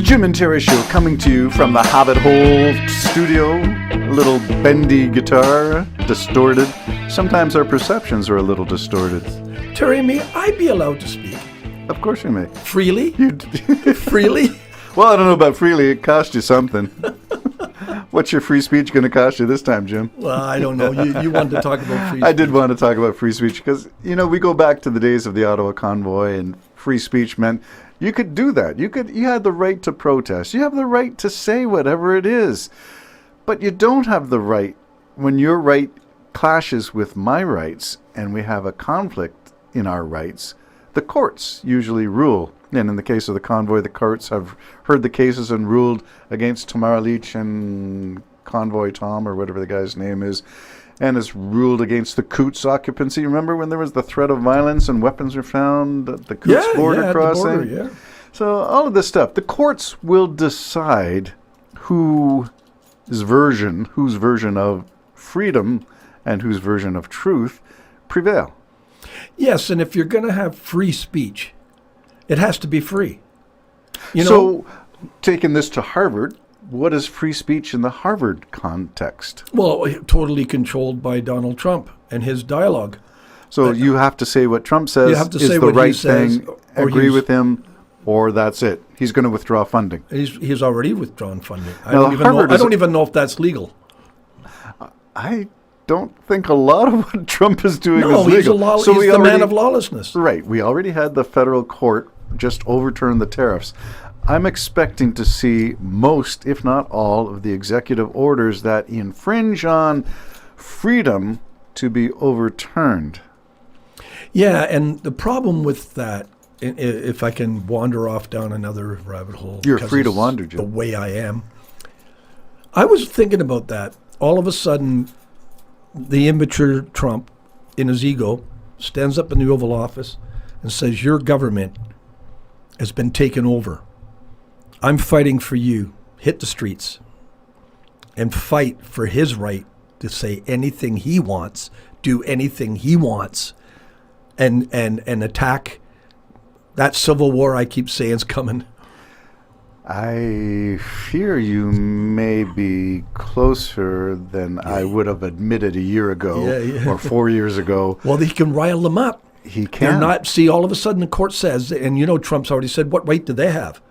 Jim and Terry Show coming to you from the Hobbit Hole studio. A little bendy guitar, distorted. Sometimes our perceptions are a little distorted. Terry, may I be allowed to speak? Of course you may. Freely? Freely? Well, I don't know about freely. It cost you something. What's your free speech going to cost you this time, Jim? Well, I don't know. You wanted to talk about free speech. I did want to talk about free speech because, we go back to the days of the Ottawa Convoy, and free speech meant you could do that. You had the right to protest. You have the right to say whatever it is. But you don't have the right when your right clashes with my rights and we have a conflict in our rights. The courts usually rule. And in the case of the convoy, the courts have heard the cases and ruled against Tamara Leach and Convoy Tom, or whatever the guy's name is, and has ruled against the Coots occupancy. Remember when there was the threat of violence and weapons were found at the Coots border crossing? At the border, yeah. So all of this stuff, the courts will decide whose version of freedom and whose version of truth prevail. Yes, and if you're going to have free speech, it has to be free. So, taking this to Harvard, what is free speech in the Harvard context? Well, totally controlled by Donald Trump and his dialogue. So you have to say what Trump says is the right thing, agree with him, or that's it. He's going to withdraw funding. He's already withdrawn funding. I don't even know if that's legal. I don't think a lot of what Trump is doing is legal. He's the man of lawlessness. Right. We already had the federal court just overturn the tariffs. I'm expecting to see most, if not all, of the executive orders that infringe on freedom to be overturned. Yeah, and the problem with that, if I can wander off down another rabbit hole. You're free to wander, Jim. The way I am. I was thinking about that. All of a sudden, the immature Trump, in his ego, stands up in the Oval Office and says, your government has been taken over. I'm fighting for you. Hit the streets and fight for his right to say anything he wants, do anything he wants, and attack that civil war I keep saying is coming. I fear you may be closer than I would have admitted a year ago or 4 years ago. Well, he can rile them up. He can. All of a sudden the court says, and Trump's already said, what right do they have?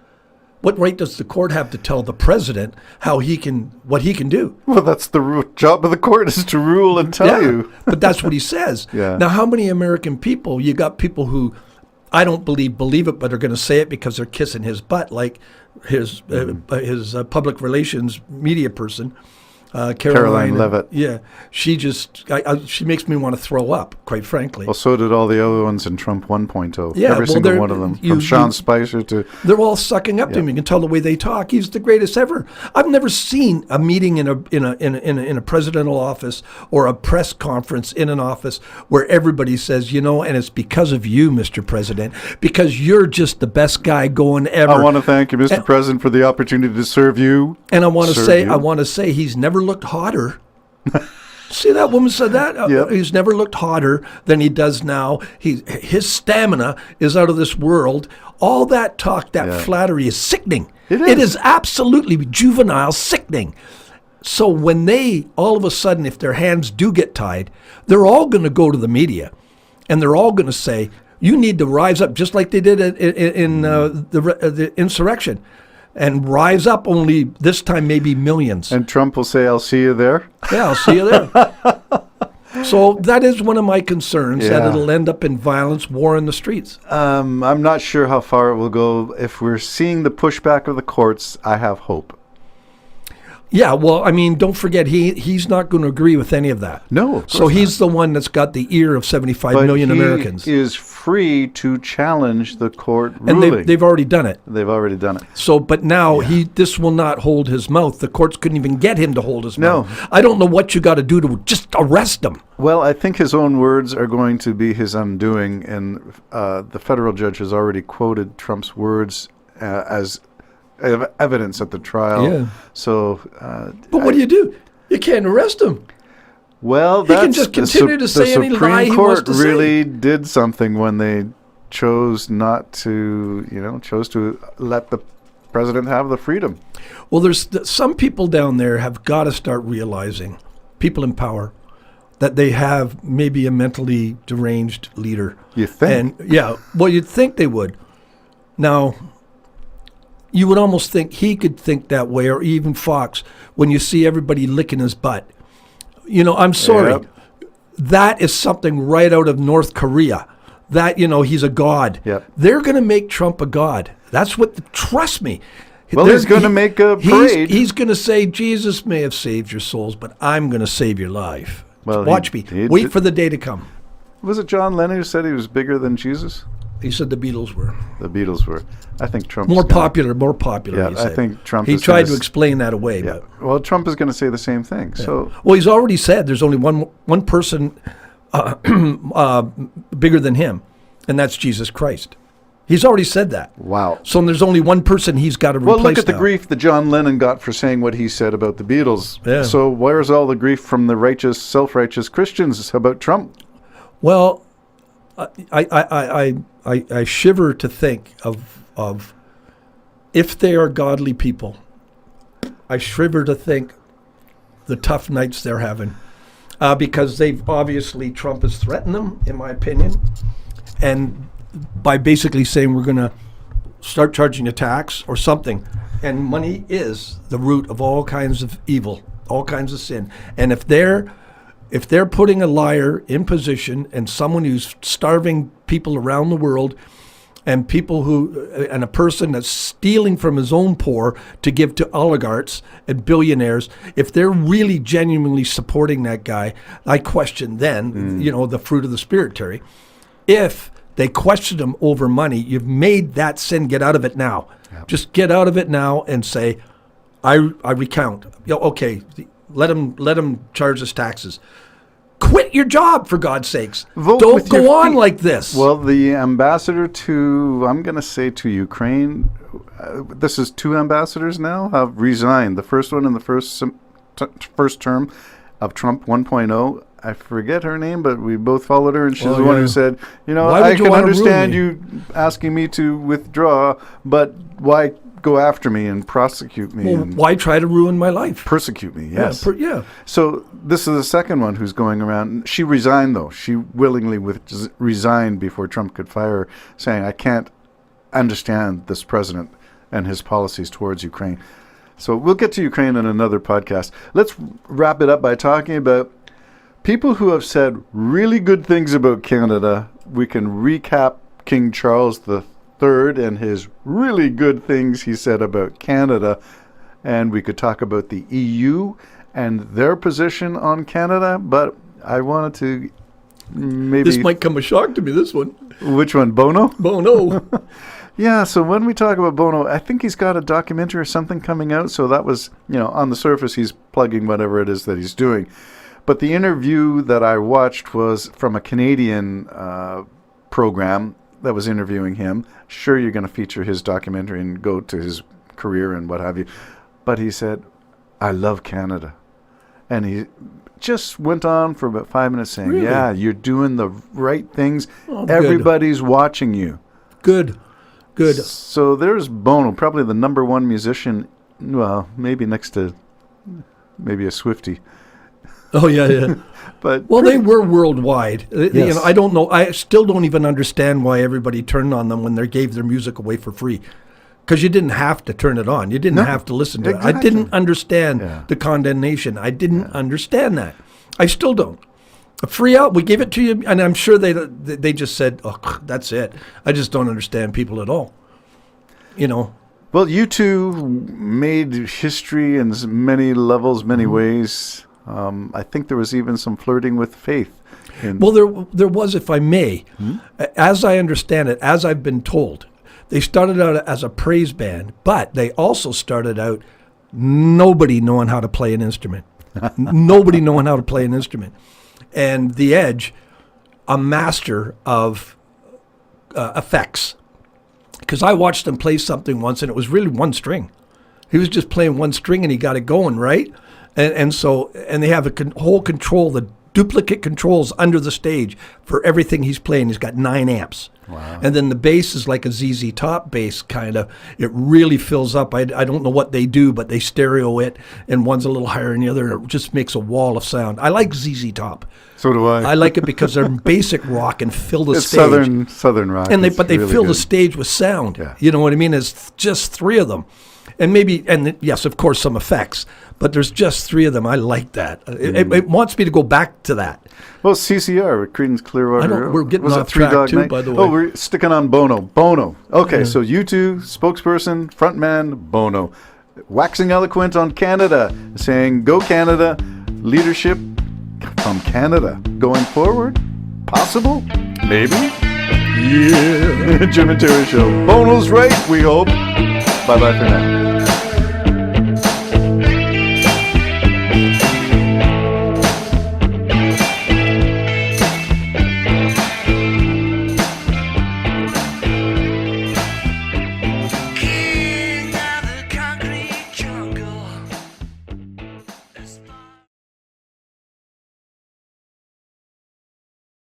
What right does the court have to tell the president what he can do? Well, that's the job of the court, is to rule and tell you. But that's what he says. Yeah. Now, how many American people, you got people who I don't believe it, but are going to say it because they're kissing his butt, like his public relations media person, Caroline Leavitt. Yeah, she makes me want to throw up, quite frankly. Well, so did all the other ones in Trump 1.0. Yeah, every single one of them, from Sean Spicer to. They're all sucking up to him. You can tell the way they talk. He's the greatest ever. I've never seen a meeting in a presidential office or a press conference in an office where everybody says, and it's because of you, Mr. President, because you're just the best guy going ever. I want to thank you, Mr. President, for the opportunity to serve you. And I want to say he's never looked hotter. See, that woman said that? Yep. He's never looked hotter than he does now. His stamina is out of this world. All that talk, that flattery is sickening. It is absolutely juvenile, sickening. So when they, all of a sudden, if their hands do get tied, they're all going to go to the media. And they're all going to say, you need to rise up, just like they did in the insurrection. And rise up, only this time maybe millions. And Trump will say, I'll see you there. Yeah, I'll see you there. So that is one of my concerns, that it'll end up in violence, war in the streets. I'm not sure how far it will go. If we're seeing the pushback of the courts, I have hope. Yeah, well, I mean, don't forget, he's not going to agree with any of that. No, of course So he's the one that's got the ear of 75 million Americans. He is free to challenge the court ruling. And they've already done it. They've already done it. So, but now this will not hold his mouth. The courts couldn't even get him to hold his mouth. I don't know what you got to do to just arrest him. Well, I think his own words are going to be his undoing, and the federal judge has already quoted Trump's words as evidence at the trial. Yeah. So, but what do you do? You can't arrest him. Well, he can just continue to say any lie he wants to say. The Supreme Court really did something when they chose not to, chose to let the president have the freedom. Well, there's some people down there have got to start realizing, people in power, that they have maybe a mentally deranged leader. You think? And yeah, well, you'd think they would. Now, you would almost think he could think that way, or even Fox, when you see everybody licking his butt. You know, I'm sorry. Yep. That is something right out of North Korea. That, you know, he's a god. Yep. They're going to make Trump a god. That's what, trust me. Well, he's going to make a parade. He's going to say, Jesus may have saved your souls, but I'm going to save your life. Well, Watch me. Wait for the day to come. Was it John Lennon who said he was bigger than Jesus? He said the Beatles were. The Beatles were. I think Trump More popular. Yeah, he I said. think Trump. He tried to explain that away. Yeah. But, Well, Trump is going to say the same thing. yeah. So, well, he's already said there's only one person bigger than him, and that's Jesus Christ. He's already said that. wow. So there's only one person he's got to replace. Well, look at the now. grief that John Lennon got for saying what he said about the Beatles. Yeah. So where's all the grief from the righteous, self-righteous Christians about Trump? Well, I shiver to think of if they are godly people. I shiver to think the tough nights they're having, because they've obviously, Trump has threatened them, in my opinion, and by basically saying we're going to start charging a tax or something. And money is the root of all kinds of evil, all kinds of sin. And if they're putting a liar in position, and someone who's starving people around the world, and a person that's stealing from his own poor to give to oligarchs and billionaires, if they're really genuinely supporting that guy, I question then, the fruit of the Spirit, Terry. If they question him over money, you've made that sin. Get out of it now. Yep. Just get out of it now and say, I recount. Okay, let him charge us taxes. Quit your job, for God's sakes. Vote Don't with your go on feet. like this. Well, the ambassador I'm going to say to Ukraine, this is 2 ambassadors now, have resigned. The first one in the first term of Trump 1.0. I forget her name, but we both followed her, and she's the one who said, Why I would you can wanna ruin understand me? you asking me to withdraw, but why go after me and prosecute me Well, and why try to ruin my life? persecute me? Yes. Yeah. So this is the second one who's going around. She resigned, though. She willingly resigned before Trump could fire her, saying, I can't understand this president and his policies towards Ukraine. So we'll get to Ukraine in another podcast. Let's wrap it up by talking about people who have said really good things about Canada. We can recap King Charles III and his really good things he said about Canada. And we could talk about the EU and their position on Canada. But I wanted to maybe... This might come a shock to me, this one. Which one, Bono? Bono. Yeah, so when we talk about Bono, I think he's got a documentary or something coming out. So that was, on the surface, he's plugging whatever it is that he's doing. But the interview that I watched was from a Canadian program that was interviewing him. Sure, you're going to feature his documentary and go to his career and what have you. But he said, I love Canada. And he just went on for about 5 minutes saying, Really? yeah, you're doing the right things. Oh, good. Everybody's watching you. Good. So there's Bono, probably the number one musician, well, maybe next to maybe a Swiftie. Oh, yeah. But Well, they were worldwide. Yes. I don't know. I still don't even understand why everybody turned on them when they gave their music away for free. Because you didn't have to turn it on. You didn't have to listen to it. I exactly. didn't understand Yeah. the condemnation. I didn't understand that. I still don't. A free out, we gave it to you, and I'm sure they just said, oh, that's it. I just don't understand people at all. Well, you two made history in many levels, many ways. I think there was even some flirting with faith. Well, there was, if I may. As I understand it, as I've been told, they started out as a praise band, but they also started out nobody knowing how to play an instrument. Nobody knowing how to play an instrument. And The Edge, a master of effects. Because I watched him play something once, and it was really one string. He was just playing one string, and he got it going, right? And so they have whole control, the duplicate controls under the stage for everything he's playing. He's got 9 amps. Wow. And then the bass is like a ZZ Top bass, kind of. It really fills up. I don't know what they do, but they stereo it, and one's a little higher than the other, and it just makes a wall of sound. I like ZZ Top. So do I. I like it because they're basic rock and fill the It's stage. southern rock. And they It's really really fill the good. stage with sound. Yeah. You know what I mean? It's just 3 of them. And yes, of course, some effects, but there's just 3 of them. I like that. It wants me to go back to that. Well, CCR, Creedence Clearwater. We're getting was it off Three track Dog too, Night? by the way. Oh, we're sticking on Bono. Bono. Okay, so U2 spokesperson, frontman, Bono, waxing eloquent on Canada, saying, "Go Canada, leadership from Canada going forward, possible, maybe." Yeah, Jim and Terry Show. Bono's right, we hope. Bye bye for now.